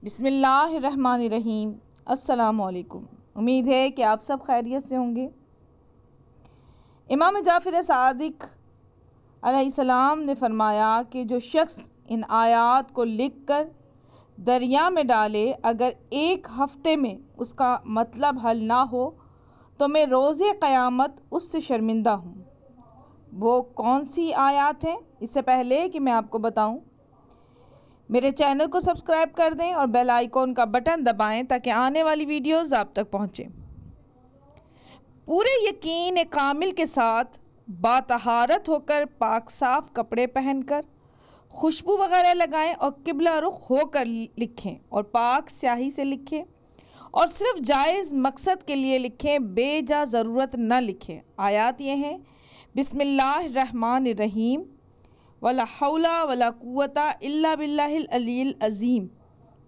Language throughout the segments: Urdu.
بسم اللہ الرحمن الرحیم۔ السلام علیکم۔ امید ہے کہ آپ سب خیریت سے ہوں گے۔ امام جعفر صادق علیہ السلام نے فرمایا کہ جو شخص ان آیات کو لکھ کر دریا میں ڈالے، اگر ایک ہفتے میں اس کا مطلب حل نہ ہو تو میں روز قیامت اس سے شرمندہ ہوں۔ وہ کون سی آیات ہیں؟ اس سے پہلے کہ میں آپ کو بتاؤں، میرے چینل کو سبسکرائب کر دیں اور بیل آئیکن کا بٹن دبائیں تاکہ آنے والی ویڈیوز آپ تک پہنچیں۔ پورے یقین کامل کے ساتھ باطہارت ہو کر پاک صاف کپڑے پہن کر خوشبو وغیرہ لگائیں اور قبلہ رخ ہو کر لکھیں اور پاک سیاہی سے لکھیں اور صرف جائز مقصد کے لیے لکھیں، بے جا ضرورت نہ لکھیں۔ آیات یہ ہیں: بسم اللہ الرحمن الرحیم، ولا حول ولا قوة الا باللہ العلی العظیم،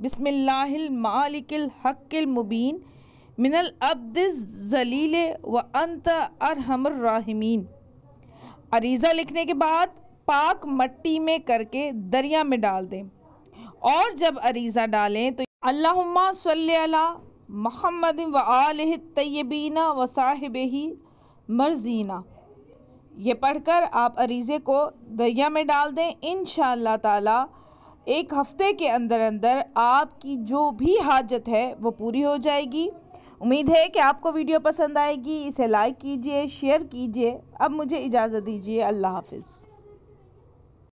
بسم اللہ المالک الحق المبین، من العبد الذلیل وانت ارحم الراحمین۔ عریضہ لکھنے کے بعد پاک مٹی میں کر کے دریا میں ڈال دیں، اور جب عریضہ ڈالیں تو اللہم صلی علی محمد وآلہ الطیبین وصحبہ مرضینا، یہ پڑھ کر آپ عریضے کو دریا میں ڈال دیں۔ انشاءاللہ تعالی ایک ہفتے کے اندر آپ کی جو بھی حاجت ہے وہ پوری ہو جائے گی۔ امید ہے کہ آپ کو ویڈیو پسند آئے گی، اسے لائک کیجئے، شیئر کیجئے۔ اب مجھے اجازت دیجیے، اللہ حافظ۔